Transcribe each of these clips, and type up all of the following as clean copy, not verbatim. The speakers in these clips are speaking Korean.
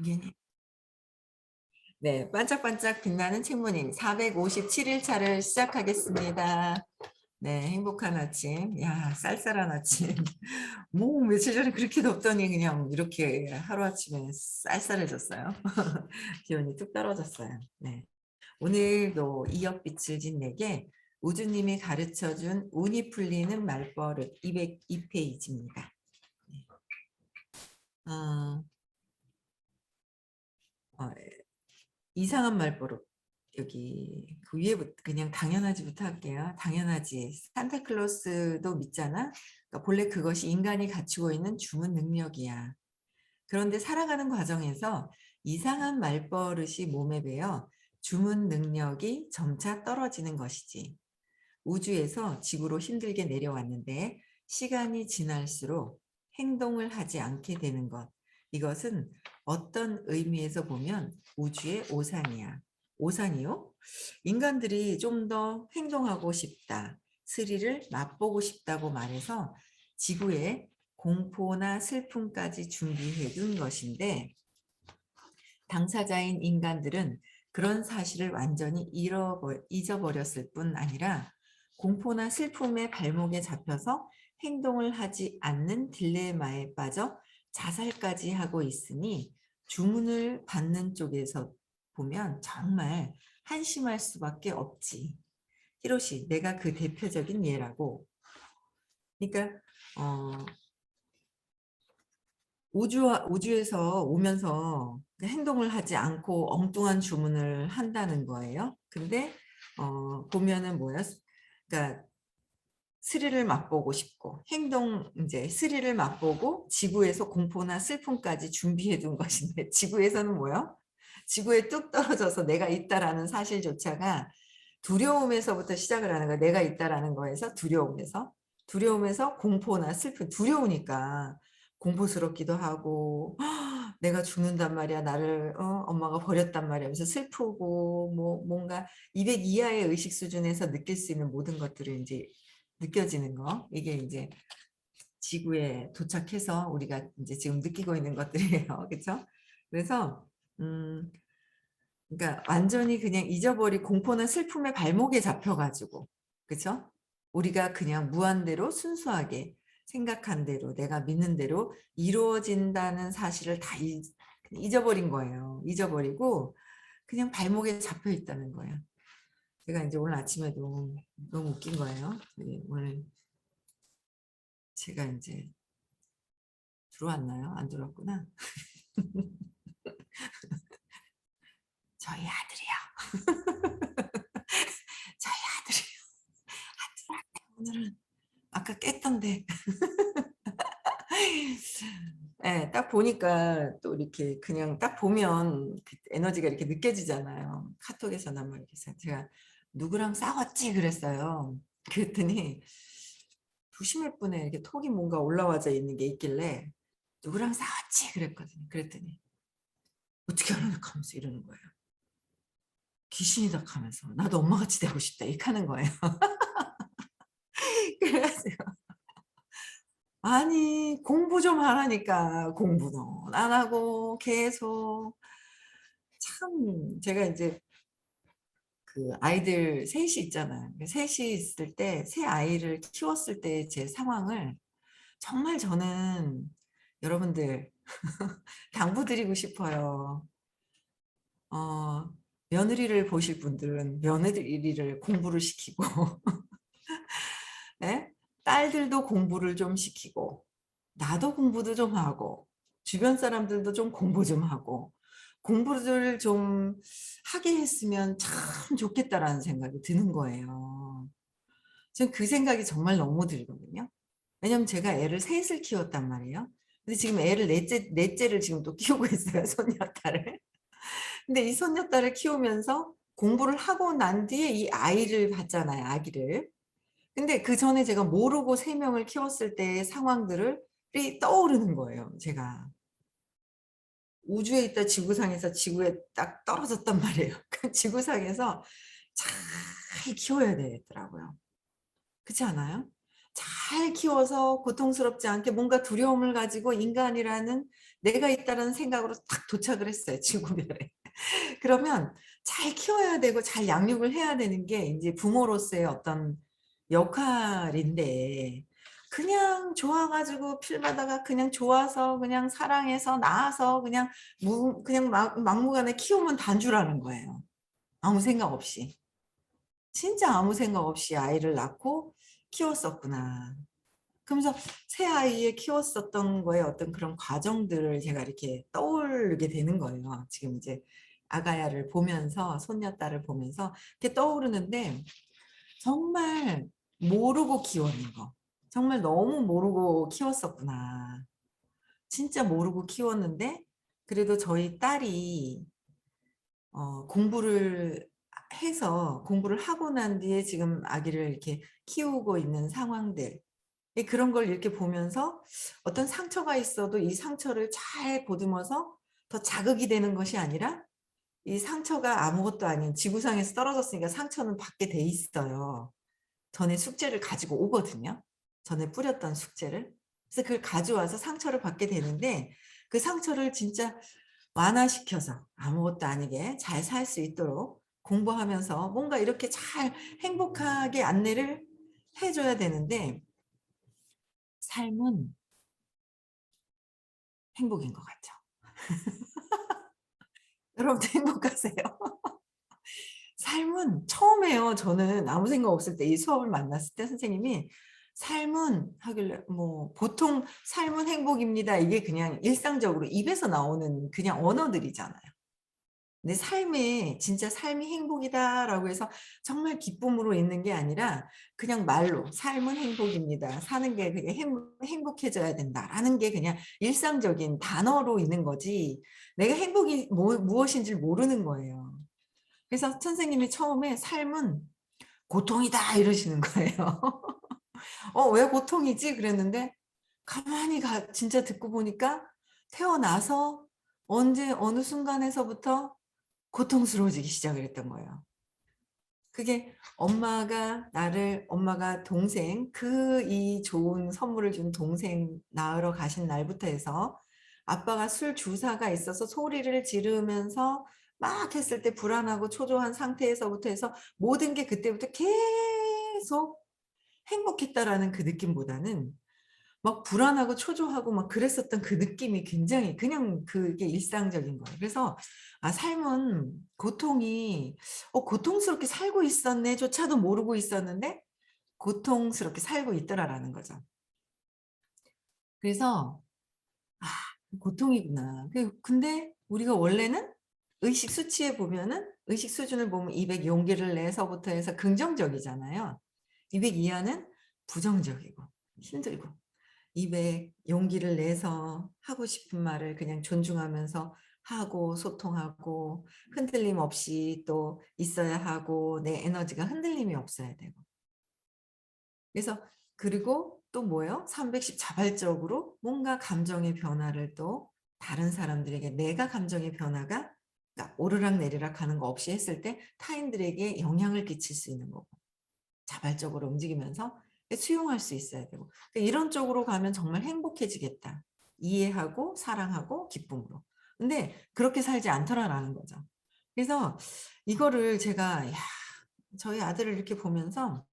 인간이 네, 반짝반짝 빛나는 책무님 457일 차를 시작하겠습니다. 네, 행복한 아침. 야, 쌀쌀한 아침. 뭐 며칠 전에 그렇게 덥더니 그냥 이렇게 하루아침에 쌀쌀해졌어요. 기온이 뚝 떨어졌어요. 네. 오늘도 이역빛을 진 내게 우주님이 가르쳐준 운이 풀리는 말버릇 202페이지입니다. 어, 어, 이상한 말버릇. 여기 그 위에부터 그냥 당연하지부터 할게요. 당연하지. 산타클로스도 믿잖아. 그러니까 본래 그것이 인간이 갖추고 있는 주문 능력이야. 그런데 살아가는 과정에서 이상한 말버릇이 몸에 배어 주문 능력이 점차 떨어지는 것이지. 우주에서 지구로 힘들게 내려왔는데 시간이 지날수록 행동을 하지 않게 되는 것. 이것은 어떤 의미에서 보면 우주의 오산이야. 오산이요? 인간들이 좀 더 행동하고 싶다, 스릴을 맛보고 싶다고 말해서 지구에 공포나 슬픔까지 준비해 둔 것인데 당사자인 인간들은 그런 사실을 완전히 잊어버렸을 뿐 아니라 공포나 슬픔의 발목에 잡혀서 행동을 하지 않는 딜레마에 빠져 자살까지 하고 있으니 주문을 받는 쪽에서 보면 정말 한심할 수밖에 없지. 히로시, 내가 그 대표적인 예라고. 그러니까 우주에서 오면서 행동을 하지 않고 엉뚱한 주문을 한다는 거예요. 근데 보면은 뭐야? 그러니까 스릴을 맛보고 싶고 이제 스릴을 맛보고 지구에서 공포나 슬픔까지 준비해 둔 것인데 지구에서는 뭐요? 지구에 뚝 떨어져서 내가 있다라는 사실조차가 두려움에서부터 시작을 하는 거야. 내가 있다라는 거에서 두려움에서 공포나 슬픔, 두려우니까 공포스럽기도 하고 내가 죽는단 말이야. 나를 엄마가 버렸단 말이야. 하면서 슬프고 뭐 뭔가 200 이하의 의식 수준에서 느낄 수 있는 모든 것들을 이제 느껴지는 거. 이게 이제 지구에 도착해서 우리가 이제 지금 느끼고 있는 것들이에요. 그렇죠? 그래서 그러니까 완전히 그냥 잊어버리 공포나 슬픔의 발목에 잡혀가지고, 그렇죠? 우리가 그냥 무한대로 순수하게 생각한 대로 내가 믿는 대로 이루어진다는 사실을 다 잊어버린 거예요. 잊어버리고 그냥 발목에 잡혀 있다는 거예요. 제가 이제 오늘 아침에도 너무 웃긴 거예요. 오늘 제가 이제 들어왔나요? 안 들어왔구나. 저희 아들이요. 저희 아들이요. 안 들어왔네. 오늘은 아까 깼던데. 네, 딱 보니까 또 이렇게 그냥 딱 보면 그 에너지가 이렇게 느껴지잖아요. 카톡에서나 뭐 이렇게 해서 제가 누구랑 싸웠지 그랬어요. 그랬더니 2시 몇 분에 이렇게 톡이 뭔가 올라와져 있는 게 있길래 누구랑 싸웠지 그랬거든요. 그랬더니 어떻게 알아나 하면서 이러는 거예요. 귀신이다 하면서 나도 엄마같이 되고 싶다 이렇게 하는 거예요. 그래가지고 아니 공부 좀 하라니까 공부도 안 하고 계속 참 제가 이제 그 아이들 셋이 있잖아요. 셋이 있을 때 새 아이를 키웠을 때 제 상황을 정말 저는 여러분들 당부드리고 싶어요. 어, 며느리를 보실 분들은 며느리를 공부를 시키고 네? 딸들도 공부를 좀 시키고 나도 공부도 좀 하고 주변 사람들도 좀 공부 좀 하고 공부를 좀 하게 했으면 참 좋겠다라는 생각이 드는 거예요. 전 그 생각이 정말 너무 들거든요. 왜냐면 제가 애를 셋을 키웠단 말이에요. 근데 지금 애를 넷째를 지금 또 키우고 있어요. 손녀딸을. 근데 이 손녀딸을 키우면서 공부를 하고 난 뒤에 이 아이를 봤잖아요. 아기를. 근데 그 전에 제가 모르고 3명을 키웠을 때의 상황들을 떠오르는 거예요. 제가. 우주에 있다 지구상에서 지구에 딱 떨어졌단 말이에요. 그 지구상에서 잘 키워야 되더라고요. 그렇지 않아요? 잘 키워서 고통스럽지 않게 뭔가 두려움을 가지고 인간이라는 내가 있다는 생각으로 딱 도착을 했어요, 지구별에. 그러면 잘 키워야 되고 잘 양육을 해야 되는 게 이제 부모로서의 어떤 역할인데, 그냥 좋아가지고 필마다가 그냥 좋아서 그냥 사랑해서 낳아서 그냥 그냥 막무가내 키우면 단주라는 거예요. 아무 생각 없이. 진짜 아무 생각 없이 아이를 낳고 키웠었구나. 그러면서 새 아이를 키웠었던 거에 어떤 그런 과정들을 제가 이렇게 떠올리게 되는 거예요. 지금 이제 아가야를 보면서, 손녀딸을 보면서 이렇게 떠오르는데, 정말 모르고 키웠는 거. 정말 너무 모르고 키웠었구나. 진짜 모르고 키웠는데, 그래도 저희 딸이 공부를 해서, 공부를 하고 난 뒤에 지금 아기를 이렇게 키우고 있는 상황들, 그런 걸 이렇게 보면서 어떤 상처가 있어도 이 상처를 잘 보듬어서 더 자극이 되는 것이 아니라, 이 상처가 아무것도 아닌 지구상에서 떨어졌으니까 상처는 받게 돼 있어요. 전에 숙제를 가지고 오거든요. 전에 뿌렸던 숙제를. 그래서 그걸 가져와서 상처를 받게 되는데, 그 상처를 진짜 완화시켜서 아무것도 아니게 잘 살 수 있도록 공부하면서 뭔가 이렇게 잘 행복하게 안내를 해줘야 되는데, 삶은 행복인 것 같죠. 여러분도 행복하세요? 삶은 처음에요. 저는 아무 생각 없을 때 이 수업을 만났을 때 선생님이 삶은 하길래, 뭐 보통 삶은 행복입니다. 이게 그냥 일상적으로 입에서 나오는 그냥 언어들이잖아요. 근데 삶에 진짜 삶이 행복이다라고 해서 정말 기쁨으로 있는 게 아니라, 그냥 말로 삶은 행복입니다. 사는 게 그게 행복해져야 된다라는 게 그냥 일상적인 단어로 있는 거지, 내가 행복이 무엇인지 모르는 거예요. 그래서 선생님이 처음에 삶은 고통이다 이러시는 거예요. 왜 고통이지? 그랬는데, 가만히 진짜 듣고 보니까 태어나서 언제 어느 순간에서부터 고통스러워지기 시작을 했던 거예요. 그게 엄마가 동생, 이 좋은 선물을 준 동생 낳으러 가신 날부터 해서, 아빠가 술 주사가 있어서 소리를 지르면서 막 했을 때 불안하고 초조한 상태에서부터 해서 모든 게 그때부터 계속 행복했다라는 그 느낌보다는 막 불안하고 초조하고 막 그랬었던 그 느낌이 굉장히 그냥 그게 일상적인 거예요. 그래서 삶은 고통이, 고통스럽게 살고 있었네 조차도 모르고 있었는데 고통스럽게 살고 있더라라는 거죠. 그래서 아, 고통이구나. 근데 우리가 원래는 의식 수치에 보면은, 의식 수준을 보면 200 용기를 내서부터 해서 긍정적이잖아요. 200 이하는 부정적이고 힘들고, 200 용기를 내서 하고 싶은 말을 그냥 존중하면서 하고 소통하고 흔들림 없이 또 있어야 하고, 내 에너지가 흔들림이 없어야 되고. 그래서 그리고 또 뭐예요? 310 자발적으로 뭔가 감정의 변화를 또 다른 사람들에게, 내가 감정의 변화가, 그러니까 오르락 내리락 하는 거 없이 했을 때 타인들에게 영향을 끼칠 수 있는 거고, 자발적으로 움직이면서 수용할 수 있어야 되고, 그러니까 이런 쪽으로 가면 정말 행복해지겠다. 이해하고 사랑하고 기쁨으로. 근데 그렇게 살지 않더라라는 거죠. 그래서 이거를 제가, 저희 아들을 이렇게 보면서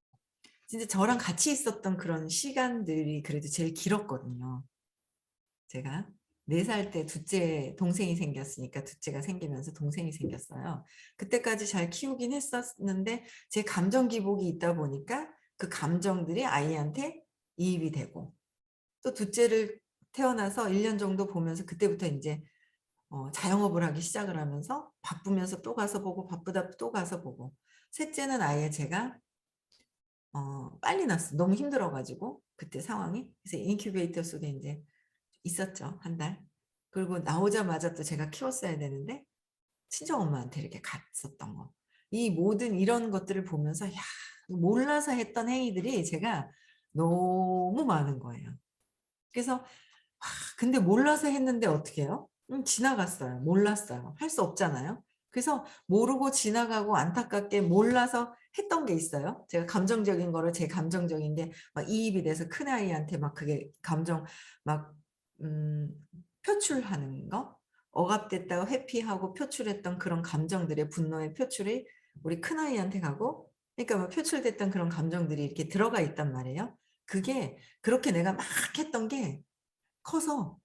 진짜 저랑 같이 있었던 그런 시간들이 그래도 제일 길었거든요. 제가 4살 때 둘째 동생이 생겼으니까, 둘째가 생기면서 동생이 생겼어요. 그때까지 잘 키우긴 했었는데 제 감정 기복이 있다 보니까 그 감정들이 아이한테 이입이 되고, 또 둘째를 태어나서 1년 정도 보면서 그때부터 이제 자영업을 하기 시작을 하면서 바쁘면서 또 가서 보고 바쁘다 또 가서 보고, 셋째는 아예 제가 빨리 낳았어. 너무 힘들어가지고 그때 상황이. 그래서 인큐베이터 속에 이제 있었죠, 한 달. 그리고 나오자마자 또 제가 키웠어야 되는데 친정엄마한테 이렇게 갔었던 거. 이 모든 이런 것들을 보면서, 몰라서 했던 행위들이 제가 너무 많은 거예요. 그래서 근데 몰라서 했는데 어떻게 해요? 지나갔어요. 몰랐어요. 할 수 없잖아요. 그래서 모르고 지나가고 안타깝게 몰라서 했던 게 있어요. 제가 감정적인 거를, 제 감정적인 게 막 이입이 돼서 큰아이한테 막 그게 감정 막 음, 표출하는 거, 억압됐다가 회피하고 표출했던 그런 감정들의 분노의 표출이 우리 큰아이한테 가고, 그러니까 뭐 표출됐던 그런 감정들이 이렇게 들어가 있단 말이에요. 그게 그렇게 내가 막 했던 게 커서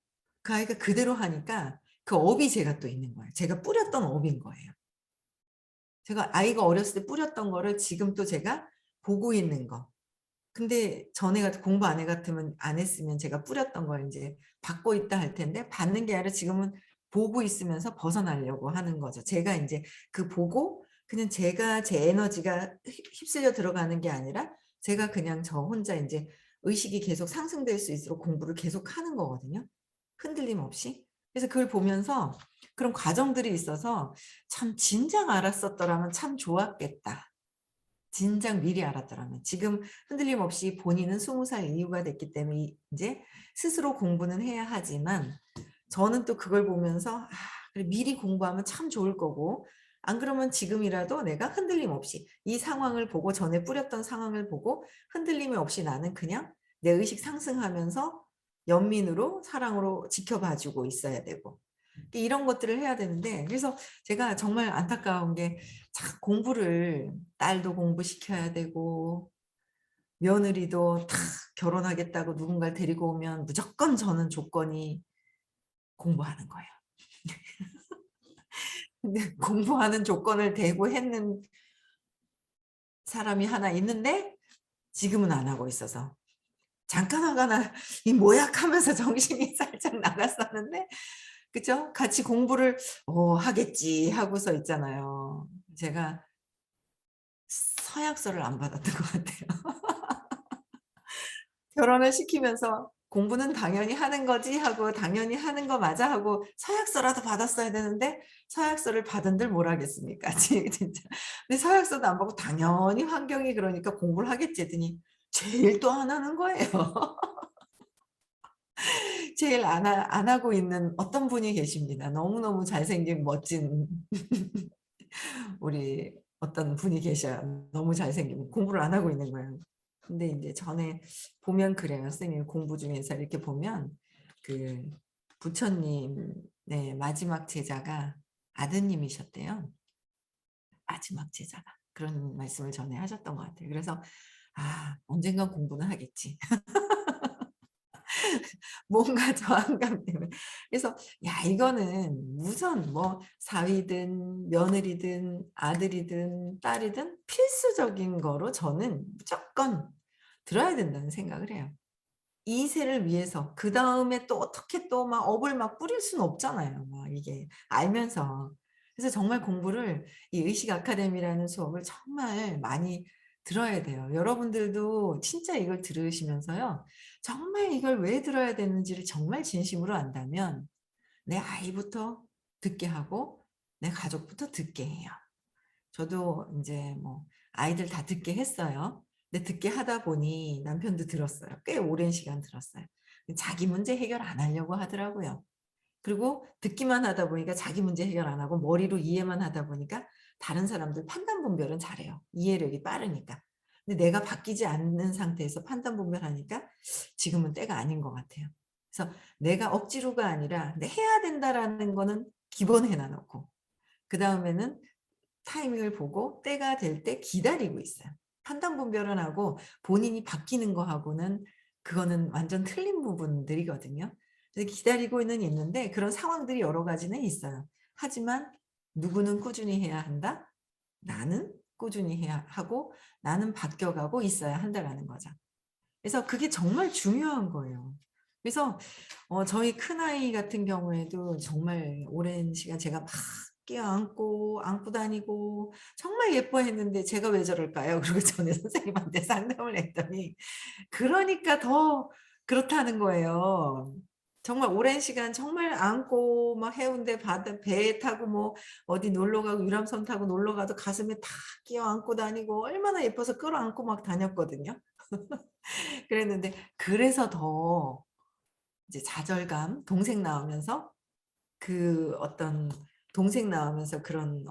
그 아이가 그대로 하니까 그 업이 제가 또 있는 거예요. 제가 뿌렸던 업인 거예요. 제가 아이가 어렸을 때 뿌렸던 거를 지금 또 제가 보고 있는 거. 근데 전에 같은 공부 안 해 같으면 안 했으면 제가 뿌렸던 걸 인제 받고 있다 할 텐데, 받는 게 아니라 지금은 보고 있으면서 벗어나려고 하는 거죠. 제가 인제 그 보고 그냥 제가 제 에너지가 휩쓸려 들어가는 게 아니라 제가 그냥 저 혼자 인제 의식이 계속 상승될 수 있도록 공부를 계속하는 거거든요, 흔들림 없이. 그래서 그걸 보면서 그런 과정들이 있어서 '참 진작 알았었더라면 참 좋았겠다.' 진작 미리 알았더라면. 지금 흔들림 없이 본인은 20살 이후가 됐기 때문에 이제 스스로 공부는 해야 하지만, 저는 또 그걸 보면서 '아 그래 미리 공부하면 참 좋을 거고, 안 그러면 지금이라도 내가 흔들림 없이 이 상황을 보고 전에 뿌렸던 상황을 보고 흔들림이 없이 나는 그냥 내 의식 상승하면서 연민으로 사랑으로 지켜봐 주고 있어야 되고.' 이런 것들을 해야 되는데, 그래서 제가 정말 안타까운 게 참 공부를 딸도 공부시켜야 되고 며느리도 다 결혼하겠다고 누군가를 데리고 오면 무조건 저는 조건이 공부하는 거예요. 근데 공부하는 조건을 대고 했는 사람이 하나 있는데 지금은 안 하고 있어서 잠깐 하거나 '이 뭐야?' 하면서 정신이 살짝 나갔었는데, 그죠? 같이 공부를 '하겠지.' 하고서 있잖아요. 제가 서약서를 안 받았던 것 같아요. 결혼을 시키면서 '공부는 당연히 하는 거지.' 하고 '당연히 하는 거 맞아.' 하고 서약서라도 받았어야 되는데, 서약서를 받은들 뭘 하겠습니까 진짜. 근데 서약서도 안 받고 '당연히 환경이 그러니까 공부를 하겠지.' 했더니 제일 또 안 하는 거예요. 제일 안 하고 있는 어떤 분이 계십니다. 너무너무 잘생긴 멋진 우리 어떤 분이 계셔요. 너무 잘생기고 공부를 안 하고 있는 거예요. 근데 인제 전에 보면 그래요. 선생님 공부 중에서 이렇게 보면 그 부처님의 마지막 제자가 아드님이셨대요. 마지막 제자가. 그런 말씀을 전에 하셨던 것 같아요. 그래서 '아 언젠간 공부는 하겠지.' 뭔가 저항감 때문에. 그래서 야 이거는 우선 뭐 사위든 며느리든 아들이든 딸이든 필수적인 거로 저는 무조건 들어야 된다는 생각을 해요. 이 세를 위해서. 그다음에 또 어떻게 또 막 업을 막 뿌릴 수는 없잖아요, 막 이게 알면서. 그래서 정말 공부를 이 의식 아카데미라는 수업을 정말 많이 들어야 돼요. 여러분들도 진짜 이걸 들으시면서요, 정말 이걸 왜 들어야 되는지를 정말 진심으로 안다면 내 아이부터 듣게 하고 내 가족부터 듣게 해요. 저도 인제 뭐 아이들 다 듣게 했어요. 근데 듣게 하다 보니 남편도 들었어요. 꽤 오랜 시간 들었어요. 자기 문제 해결 안 하려고 하더라고요. 그리고 듣기만 하다 보니까 자기 문제 해결 안 하고 머리로 이해만 하다 보니까 다른 사람들 판단 분별은 잘해요, 이해력이 빠르니까. 근데 내가 바뀌지 않는 상태에서 판단 분별하니까 지금은 때가 아닌 것 같아요. 그래서 내가 억지로가 아니라 '내 해야 된다.'라는 거는 기본 해 놔 놓고 그다음에는 타이밍을 보고 때가 될 때 기다리고 있어요. 판단 분별은 하고 본인이 바뀌는 거하고는 그거는 완전 틀린 부분들이거든요. 그래서 기다리고는 있는데 그런 상황들이 여러 가지는 있어요. 하지만 '누구는 꾸준히 해야 한다. 나는 꾸준히 해야 하고 나는 바뀌어 가고 있어야 한다.'라는 거죠. 그래서 그게 정말 중요한 거예요. 그래서 저희 큰아이 같은 경우에도 정말 오랜 시간 제가 막 껴안고 안고 다니고 정말 예뻐했는데 '제가 왜 저럴까요?' 그리고 전에 선생님한테 상담을 했더니 그러니까 더 그렇다는 거예요. 정말 오랜 시간 정말 안고 막 해운대 바다 배 타고 뭐 어디 놀러 가고 유람선 타고 놀러 가도 가슴에 다 끼어 안고 다니고 얼마나 예뻐서 끌어안고 막 다녔거든요. 그랬는데 그래서 더 이제 좌절감, 동생 낳으면서 그 어떤 동생 낳으면서 그런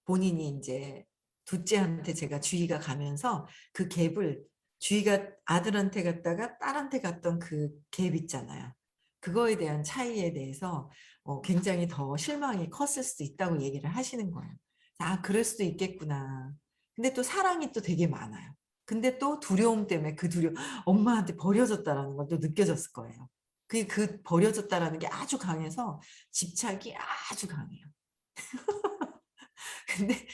본인이 인제 둘째한테 제가 주의가 가면서 그 갭을, 주의가 아들한테 갔다가 딸한테 갔던 그 갭 있잖아요. 그거에 대한 차이에 대해서 굉장히 더 실망이 컸을 수도 있다고 얘기를 하시는 거예요. 아, 그럴 수도 있겠구나. 근데 또 사랑이 또 되게 많아요. 근데 또 두려움 때문에 그 두려움, 엄마한테 버려졌다라는 걸 또 느껴졌을 거예요. 그 버려졌다라는 게 아주 강해서 집착이 아주 강해요. 근데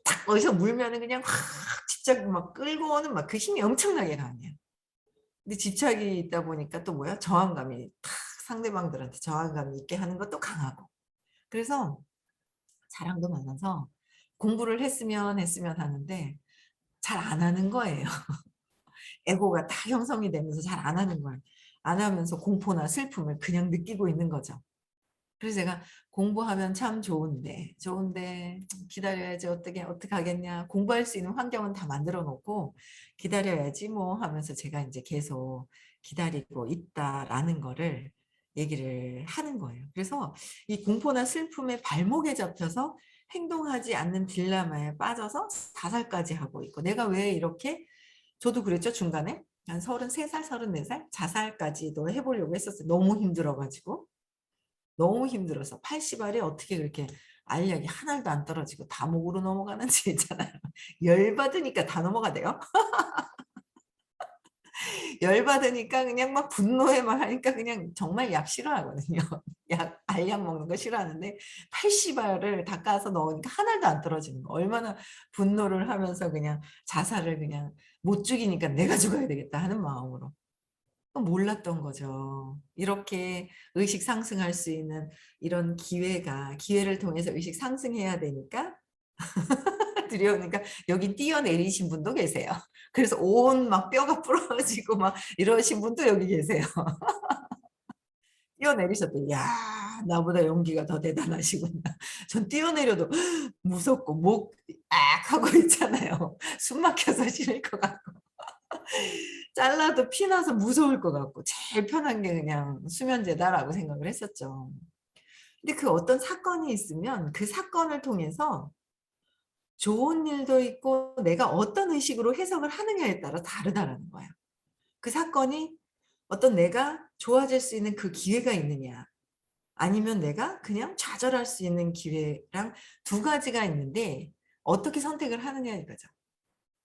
딱 어디서 물면은 그냥 확 집착이 막 끌고 오는 막 그 힘이 엄청나게 강해요. 근데 집착이 있다 보니까 또 뭐야? 저항감이 탁 상대방들한테 저항감이 있게 하는 것도 강하고. 그래서 자랑도 많아서 공부를 했으면 하는데 잘 안 하는 거예요. 에고가 다 형성이 되면서 잘 안 하는 거예요. 안 하면서 공포나 슬픔을 그냥 느끼고 있는 거죠. 그래서 제가 공부하면 참 좋은데 기다려야지 어떻게 하겠냐. 공부할 수 있는 환경은 다 만들어 놓고 기다려야지 뭐 하면서 제가 이제 계속 기다리고 있다라는 거를 얘기를 하는 거예요. 그래서 이 공포나 슬픔의 발목에 잡혀서 행동하지 않는 딜레마에 빠져서 자살까지 하고 있고 내가 왜 이렇게 저도 그랬죠 중간에 한 33살, 34살 자살까지도 해보려고 했었어요. 너무 힘들어가지고. 너무 힘들어서 80알에 어떻게 그렇게 알약이 하나도 안 떨어지고 다 목으로 넘어가는지 있잖아요. 열받으니까 다 넘어가대요. 열받으니까 그냥 막 분노에 막 하니까 그냥 정말 약 싫어하거든요. 약, 알약 먹는 거 싫어하는데 80알을 닦아서 넣으니까 하나도 안 떨어지는 거. 얼마나 분노를 하면서 그냥 자살을 그냥 못 죽이니까 내가 죽어야 되겠다 하는 마음으로. 몰랐던 거죠. 이렇게 의식 상승할 수 있는 이런 기회를 통해서 의식 상승해야 되니까 두려우니까 여기 뛰어내리신 분도 계세요. 그래서 온 막 뼈가 부러지고 막 이러신 분도 여기 계세요. 뛰어내리셨대. 야, 나보다 용기가 더 대단하시구나. 전 뛰어내려도 무섭고 목 악 하고 있잖아요. 숨 막혀서 싫을 것 같고. 잘라도 피 나서 무서울 것 같고 제일 편한 게 그냥 수면제다라고 생각을 했었죠. 근데 그 어떤 사건이 있으면 그 사건을 통해서 좋은 일도 있고 내가 어떤 의식으로 해석을 하느냐에 따라 다르다라는 거야. 그 사건이 어떤 내가 좋아질 수 있는 그 기회가 있느냐 아니면 내가 그냥 좌절할 수 있는 기회랑 두 가지가 있는데 어떻게 선택을 하느냐 이거죠.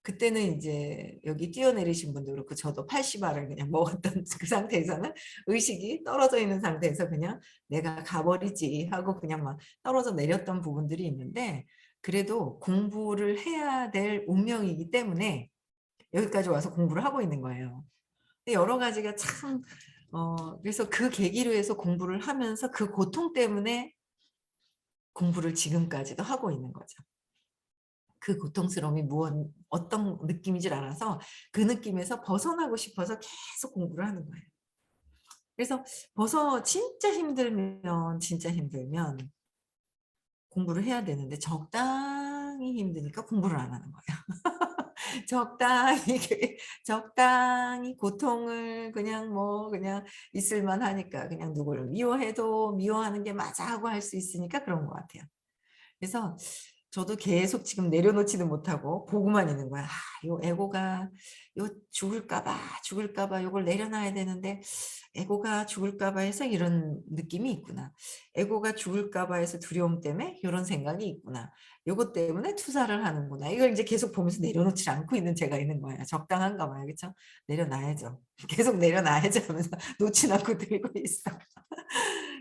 그때는 이제 여기 뛰어내리신 분도 그렇고 저도 80알을 그냥 먹었던 그 상태에서는 의식이 떨어져 있는 상태에서 그냥 내가 가버리지 하고 그냥 막 떨어져 내렸던 부분들이 있는데 그래도 공부를 해야 될 운명이기 때문에 여기까지 와서 공부를 하고 있는 거예요. 여러 가지가 참 그래서 그 계기로 해서 공부를 하면서 그 고통 때문에 공부를 지금까지도 하고 있는 거죠. 그 고통스러움이 어떤 느낌인 줄 알아서 그 느낌에서 벗어나고 싶어서 계속 공부를 하는 거예요. 그래서 진짜 힘들면 공부를 해야 되는데 적당히 힘드니까 공부를 안 하는 거예요. 적당히 적당히 고통을 그냥 뭐 그냥 있을만 하니까 그냥 누구를 미워해도 미워하는 게 맞아 하고 할 수 있으니까 그런 것 같아요. 그래서 저도 계속 지금 내려놓지는 못하고 보고만 있는 거야. 요 에고가 요 죽을까 봐 요걸 내려놔야 되는데 에고가 죽을까 봐 해서 이런 느낌이 있구나. 에고가 죽을까 봐 해서 두려움 때문에 요런 생각이 있구나. 요것 때문에 투사를 하는구나. 이걸 이제 계속 보면서 내려놓지 않고 있는 제가 있는 거예요. 적당한가 봐요. 그렇죠? 내려놔야죠. 계속 내려놔야죠 하면서 놓지 않고 들고 있어.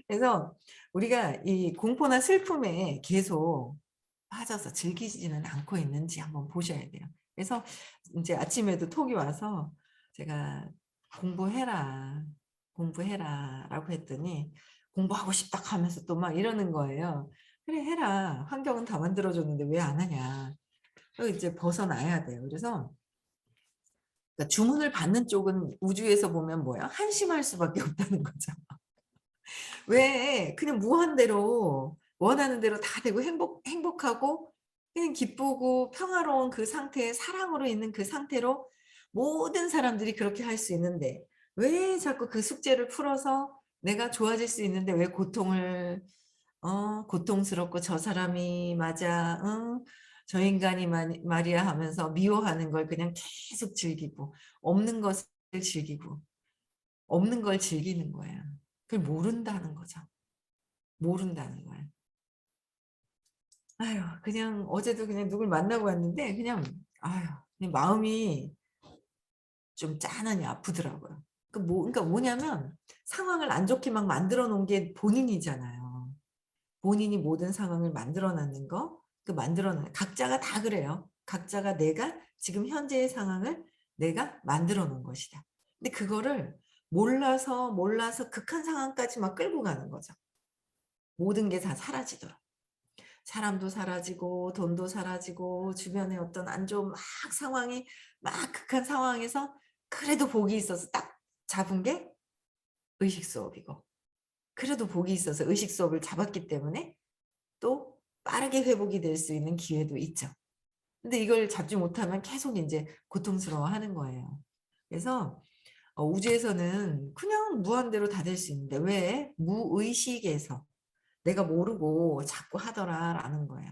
그래서 우리가 이 공포나 슬픔에 계속 빠져서 즐기지는 않고 있는지 한번 보셔야 돼요. 그래서 이제 아침에도 톡이 와서 제가 "공부해라, 공부해라."라고 했더니 "공부하고 싶다." 하면서 또 막 이러는 거예요. "그래 해라. 환경은 다 만들어 줬는데 왜 안 하냐." 이제 벗어나야 돼요. 그래서 그러니까 주문을 받는 쪽은 우주에서 보면 뭐야? 한심할 수밖에 없다는 거죠. 왜 그냥 무한대로 원하는 대로 다 되고 행복하고 그냥 기쁘고 평화로운 그 상태에 사랑으로 있는 그 상태로 모든 사람들이 그렇게 할 수 있는데 왜 자꾸 그 숙제를 풀어서 내가 좋아질 수 있는데 왜 고통을 고통스럽고 '저 사람이 맞아. 응? 저 인간이 말이야.' 하면서 미워하는 걸 그냥 계속 즐기고 없는 것을 즐기고 없는 걸 즐기는 거야. 그걸 모른다는 거죠. 모른다는 거예요. 아유, 그냥 어제도 그냥 누굴 만나고 왔는데 그냥 아유, 그냥 마음이 좀 짠하니 아프더라고요. 그러니까 뭐냐면 상황을 안 좋게 막 만들어 놓은 게 본인이잖아요. 본인이 모든 상황을 만들어 놨는 거, 그 만들어 놔 각자가 다 그래요. 각자가 내가 지금 현재의 상황을 내가 만들어 놓은 것이다. 근데 그거를 몰라서 극한 상황까지 막 끌고 가는 거죠. 모든 게 다 사라지도록. 사람도 사라지고 돈도 사라지고 주변에 어떤 안 좋은 막 상황이 막 극한 상황에서 그래도 복이 있어서 딱 잡은 게 의식 수업이고, 그래도 복이 있어서 의식 수업을 잡았기 때문에 또 빠르게 회복이 될 수 있는 기회도 있죠. 근데 이걸 잡지 못하면 계속 인제 고통스러워하는 거예요. 그래서 우주에서는 그냥 무한대로 다 될 수 있는데 왜 무의식에서 '내가 모르고 자꾸 하더라.'라는 거예요.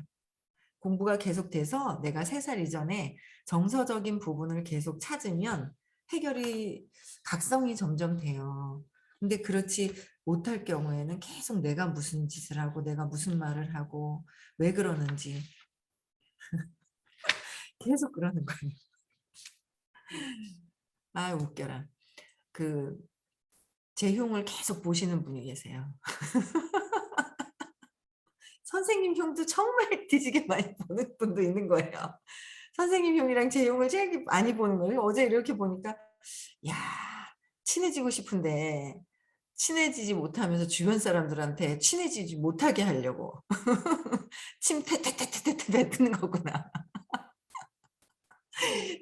공부가 계속돼서 내가 3살 이전에 정서적인 부분을 계속 찾으면 해결이 각성이 점점 돼요. 근데 그렇지 못할 경우에는 계속 내가 무슨 짓을 하고 내가 무슨 말을 하고 왜 그러는지 계속 그러는 거예요. 아 웃겨라. 그 제 흉을 계속 보시는 분이 계세요. 선생님 흉도 정말 뒤지게 많이 보는 분도 있는 거예요. 선생님 흉이랑 제 흉을 제일 많이 보는 거예요. 어제 이렇게 보니까 야 친해지고 싶은데 친해지지 못하면서 주변 사람들한테 친해지지 못하게 하려고 침 태태태태태태 뱉는 거구나.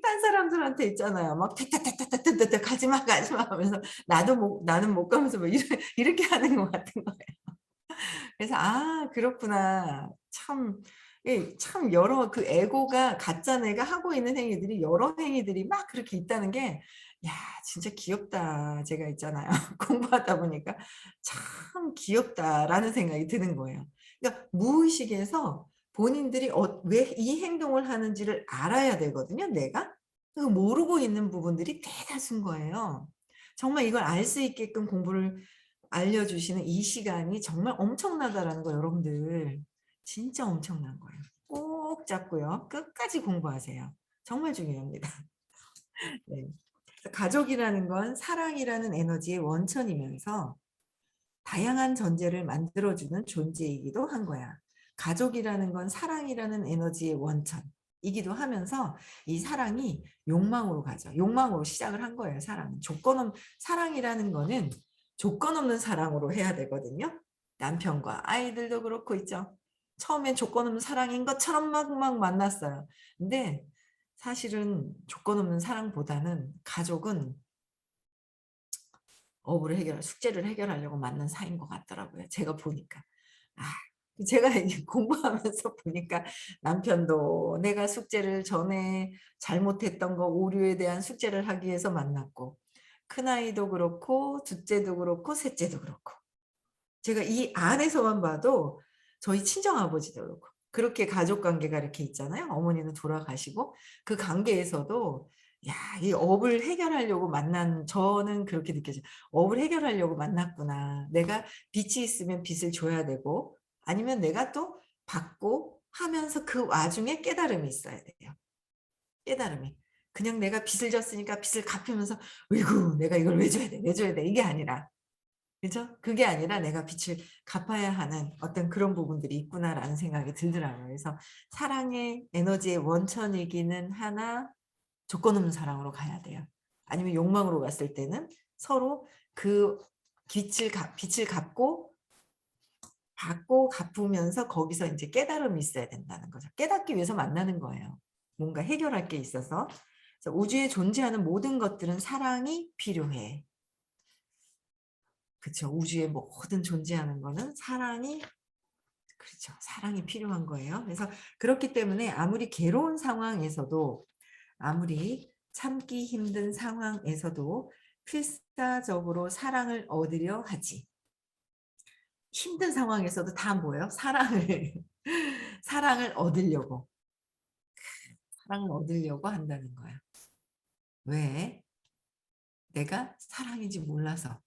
딴 사람들한테 있잖아요. 막 태태태태태태태 가지마, 가지마 하면서 나는 못 가면서 뭐 이렇게 하는 것 같은 거예요. 그래서 '아 그렇구나.' 참 참 여러 그 에고가 가짜 내가 하고 있는 행위들이 여러 행위들이 막 그렇게 있다는 게 '야 진짜 귀엽다.' 제가 있잖아요. 공부하다 보니까 '참 귀엽다.'라는 생각이 드는 거예요. 그러니까 무의식에서 본인들이 왜 이 행동을 하는지를 알아야 되거든요 내가. 그 모르고 있는 부분들이 대다수인 거예요. 정말 이걸 알 수 있게끔 공부를 알려주시는 이 시간이 정말 엄청나다라는 거 여러분들 진짜 엄청난 거예요. 꼭 잡고요. 끝까지 공부하세요. 정말 중요합니다. 네. 그래서 가족이라는 건 사랑이라는 에너지의 원천이면서 다양한 전제를 만들어주는 존재이기도 한 거야. 가족이라는 건 사랑이라는 에너지의 원천이기도 하면서 이 사랑이 욕망으로 가죠. 욕망으로 시작을 한 거예요, 사랑은. 사랑이라는 거는 조건 없는 사랑으로 해야 되거든요. 남편과 아이들도 그렇고 있죠. 처음엔 조건 없는 사랑인 것처럼 막 만났어요. 근데 사실은 조건 없는 사랑보다는 가족은 숙제를 해결하려고 만난 사이인 것 같더라고요, 제가 보니까. 아 제가 이제 공부하면서 보니까 남편도 내가 숙제를 전에 잘못했던 거 오류에 대한 숙제를 하기 위해서 만났고 큰아이도 그렇고 둘째도 그렇고 셋째도 그렇고 제가 이 안에서만 봐도 저희 친정아버지도 그렇고 그렇게 가족 관계가 이렇게 있잖아요. 어머니는 돌아가시고 그 관계에서도 야 이 업을 해결하려고 만난 저는 그렇게 느껴져요. '업을 해결하려고 만났구나. 내가 빚이 있으면 빚을 줘야 되고 아니면 내가 또 받고 하면서 그 와중에 깨달음이 있어야 돼요. 깨달음이. 그냥 내가 빚을 졌으니까 빚을 갚으면서 '어이구 내가 이걸 왜 줘야 돼, 왜 줘야 돼.' 이게 아니라 그죠? 그게 아니라 '내가 빚을 갚아야 하는 어떤 그런 부분들이 있구나.'라는 생각이 들더라고요. 그래서 사랑의 에너지의 원천이기는 하나 조건 없는 사랑으로 가야 돼요. 아니면 욕망으로 갔을 때는 서로 그 빚을 갚고 받고 갚으면서 거기서 인제 깨달음이 있어야 된다는 거죠. 깨닫기 위해서 만나는 거예요. 뭔가 해결할 게 있어서. 그래서 우주에 존재하는 모든 것들은 사랑이 필요해. 그쵸. 우주의 모든 존재하는 거는 사랑이 그렇죠. 사랑이 필요한 거예요. 그래서 그렇기 때문에 아무리 괴로운 상황에서도 아무리 참기 힘든 상황에서도 필사적으로 사랑을 얻으려 하지. 힘든 상황에서도 다 뭐예요? 사랑을 사랑을 얻으려고, 사랑을 얻으려고 한다는 거야. 왜? 내가 사랑인지 몰라서.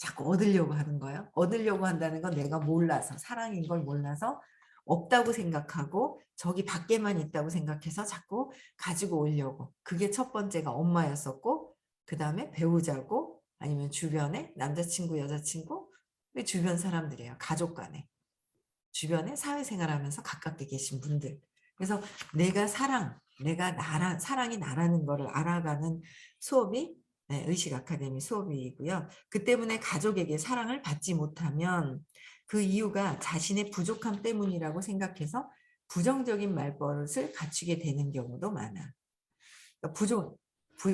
자꾸 얻으려고 하는 거예요. 얻으려고 한다는 건 내가 몰라서, 사랑인 걸 몰라서 없다고 생각하고 저기 밖에만 있다고 생각해서 자꾸 가지고 오려고. 그게 첫 번째가 엄마였었고, 그 다음에 배우자고, 아니면 주변에 남자친구, 여자친구, 주변 사람들이에요. 가족 간에. 주변에 사회생활하면서 가깝게 계신 분들. 그래서 내가 사랑이 나라는 거를 알아가는 수업이 의식 아카데미 수업이고요. 그 때문에 가족에게 사랑을 받지 못하면 그 이유가 자신의 부족함 때문이라고 생각해서 부정적인 말버릇을 갖추게 되는 경우도 많아. 그러니까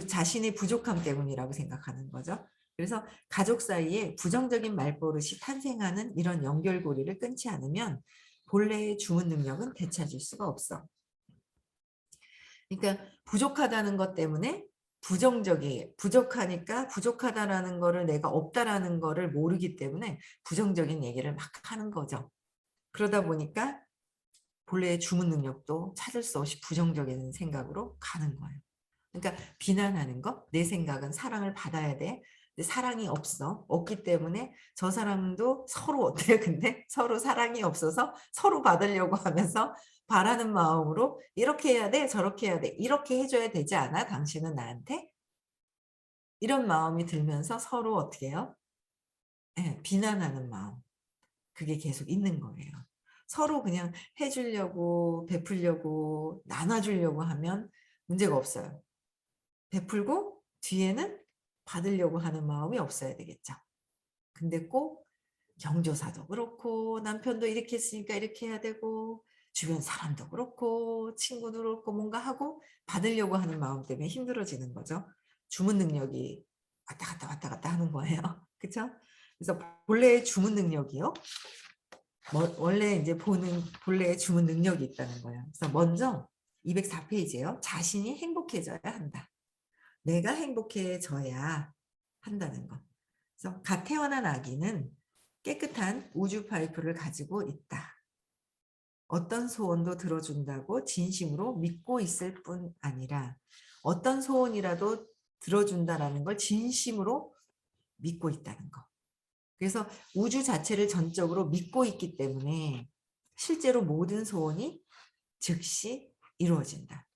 자신의 부족함 때문이라고 생각하는 거죠. 그래서 가족 사이에 부정적인 말버릇이 탄생하는 이런 연결고리를 끊지 않으면 본래의 주문 능력은 되찾을 수가 없어. 그러니까 부족하다는 것 때문에 부족하니까 부족하다라는 거를 내가 없다라는 거를 모르기 때문에 부정적인 얘기를 막 하는 거죠. 그러다 보니까 본래의 주문 능력도 찾을 수 없이 부정적인 생각으로 가는 거예요. 그러니까 비난하는 거, 내 생각은 사랑을 받아야 돼. 근데 사랑이 없기 때문에 저 사람도 서로 어때요? 근데 서로 사랑이 없어서 서로 받으려고 하면서 바라는 마음으로 이렇게 해야 돼, 저렇게 해야 돼, 이렇게 해줘야 되지 않아? 당신은 나한테? 이런 마음이 들면서 서로 어떻게 해요? 네, 비난하는 마음. 그게 계속 있는 거예요. 서로 그냥 해주려고, 베풀려고, 나눠주려고 하면 문제가 없어요. 베풀고 뒤에는 받으려고 하는 마음이 없어야 되겠죠. 근데 꼭 경조사도 그렇고 남편도 이렇게 했으니까 이렇게 해야 되고 주변 사람도 그렇고 친구도 그렇고 뭔가 하고 받으려고 하는 마음 때문에 힘들어지는 거죠. 주문 능력이 왔다 갔다 하는 거예요. 그렇죠? 그래서 본래의 주문 능력이요. 원래 이제 본래의 주문 능력이 있다는 거예요. 그래서 먼저 204페이지예요. 자신이 행복해져야 한다. 내가 행복해져야 한다는 것. 그래서 갓 태어난 아기는 깨끗한 우주 파이프를 가지고 있다. 어떤 소원도 들어준다고 진심으로 믿고 있을 뿐 아니라 어떤 소원이라도 들어준다라는 걸 진심으로 믿고 있다는 것. 그래서 우주 자체를 전적으로 믿고 있기 때문에 실제로 모든 소원이 즉시 이루어진다.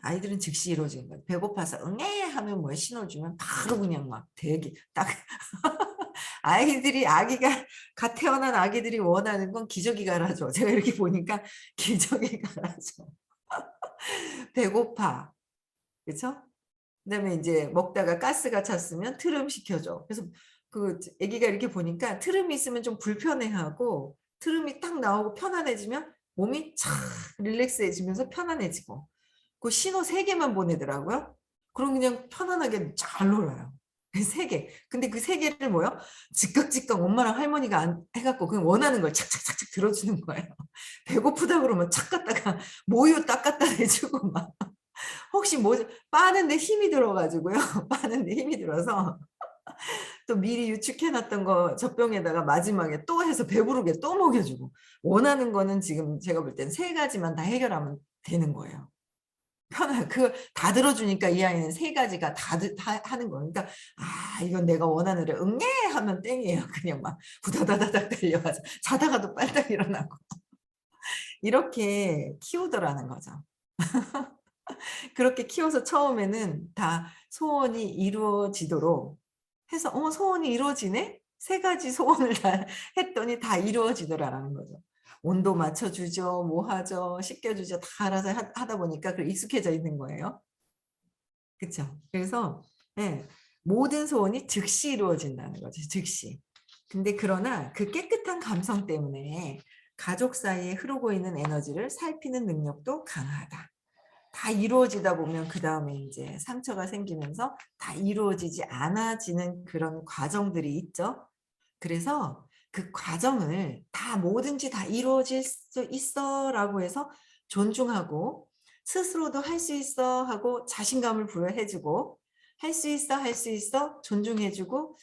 아이들은 즉시 이루어지는 거예요. 배고파서 응애 하면 뭐 신호 주면 바로 그냥 막 되게 딱 아기가 갓 태어난 아기들이 원하는 건 기저귀 갈아줘. 제가 이렇게 보니까 기저귀 갈아줘. 배고파. 그렇죠? 그다음에 이제 먹다가 가스가 찼으면 트름 시켜줘. 그래서 그 아기가 이렇게 보니까 트름이 있으면 좀 불편해하고 트름이 딱 나오고 편안해지면 몸이 착 릴렉스해지면서 편안해지고 그 신호 3개만 보내더라고요. 그럼 그냥 편안하게 잘 놀아요. 3개. 근데 그 3개를 뭐요? 즉각즉각 엄마랑 할머니가 해갖고 그냥 원하는 걸 착착착착 들어주는 거예요. 배고프다 그러면 착 갖다가 모유 딱 갖다 대주고 막 혹시 뭐 빠는데 힘이 들어가지고요. 빠는데 힘이 들어서 또 미리 유축해놨던 거 젖병에다가 마지막에 또 해서 배부르게 또 먹여주고 원하는 거는 지금 제가 볼 땐 3가지만 다 해결하면 되는 거예요. 그걸 다 들어주니까 이 아이는 3가지가 다 하는 거예요. 그러니까 이건 내가 원하는 래 응애 하면 땡이에요. 그냥 막 후다다다닥 달려가서 자다가도 빨딱 일어나고 이렇게 키우더라는 거죠. 그렇게 키워서 처음에는 다 소원이 이루어지도록 해서 소원이 이루어지네? 3가지 소원을 다 했더니 다 이루어지더라라는 거죠. 온도 맞춰주죠, 뭐 하죠, 씻겨주죠, 다 알아서 하다 보니까 익숙해져 있는 거예요. 그렇죠? 그래서 네, 모든 소원이 즉시 이루어진다는 거죠. 즉시. 근데 그러나 그 깨끗한 감성 때문에 가족 사이에 흐르고 있는 에너지를 살피는 능력도 강하다. 다 이루어지다 보면 그 다음에 이제 상처가 생기면서 다 이루어지지 않아지는 그런 과정들이 있죠. 그래서 그 과정을 다 뭐든지 다 이루어질 수 있어 라고 해서 존중하고 스스로도 할 수 있어 하고 자신감을 부여해주고 할 수 있어 할 수 있어 존중해주고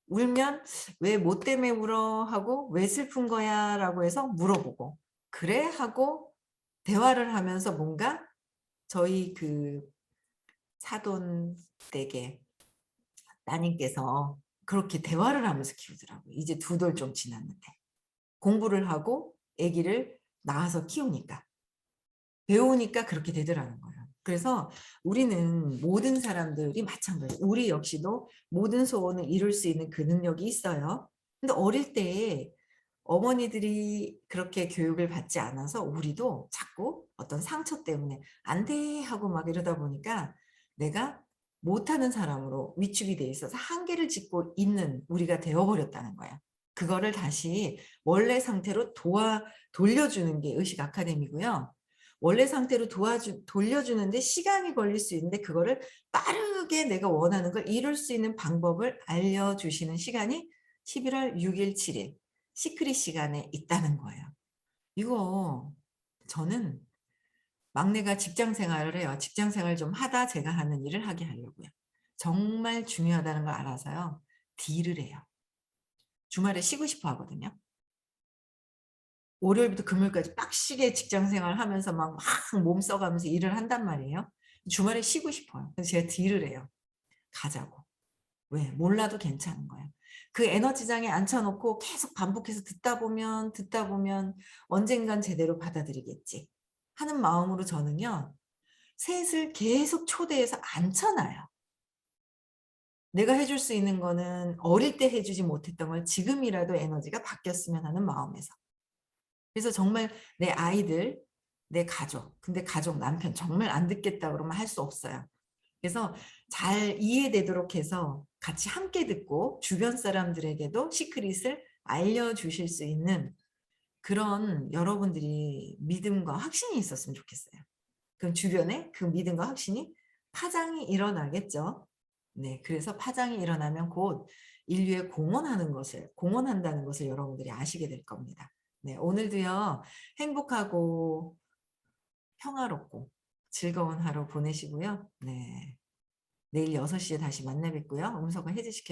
울면 왜 뭐 때문에 울어 하고 왜 슬픈 거야 라고 해서 물어보고 그래 하고 대화를 하면서 뭔가 저희 그 사돈 댁에 따님께서 그렇게 대화를 하면서 키우더라고요. 이제 2돌 좀 지났는데. 공부를 하고 아기를 낳아서 키우니까. 배우니까 그렇게 되더라는 거예요. 그래서 우리는 모든 사람들이 마찬가지예요. 우리 역시도 모든 소원을 이룰 수 있는 그 능력이 있어요. 근데 어릴 때 어머니들이 그렇게 교육을 받지 않아서 우리도 자꾸 어떤 상처 때문에 안 돼 하고 막 이러다 보니까 내가 못하는 사람으로 위축이 돼 있어서 한계를 짓고 있는 우리가 되어버렸다는 거예요. 그거를 다시 원래 상태로 돌려주는 게 의식 아카데미고요. 원래 상태로 돌려주는데 시간이 걸릴 수 있는데 그거를 빠르게 내가 원하는 걸 이룰 수 있는 방법을 알려주시는 시간이 11월 6일, 7일 시크릿 시간에 있다는 거예요. 이거 저는 막내가 직장 생활을 해요. 직장 생활 좀 하다 제가 하는 일을 하게 하려고요. 정말 중요하다는 걸 알아서요. 딜을 해요. 주말에 쉬고 싶어 하거든요. 월요일부터 금요일까지 빡시게 직장 생활 하면서 막 몸 써가면서 일을 한단 말이에요. 주말에 쉬고 싶어요. 그래서 제가 딜을 해요. 가자고. 왜? 몰라도 괜찮은 거예요. 그 에너지장에 앉혀놓고 계속 반복해서 듣다 보면 언젠간 제대로 받아들이겠지 하는 마음으로 저는요. 셋을 계속 초대해서 앉혀놔요. 내가 해줄 수 있는 거는 어릴 때 해주지 못했던 걸 지금이라도 에너지가 바뀌었으면 하는 마음에서. 그래서 정말 내 아이들, 내 가족, 근데 가족, 남편 정말 안 듣겠다 그러면 할 수 없어요. 그래서 잘 이해되도록 해서 같이 함께 듣고 주변 사람들에게도 시크릿을 알려주실 수 있는 그런 여러분들이 믿음과 확신이 있었으면 좋겠어요. 그럼 주변에 그 믿음과 확신이 파장이 일어나겠죠. 네, 그래서 파장이 일어나면 곧 인류에 공헌한다는 것을 여러분들이 아시게 될 겁니다. 네, 오늘도요, 행복하고 평화롭고 즐거운 하루 보내시고요. 네, 내일 6시에 다시 만나 뵙고요. 음성을 해제시켜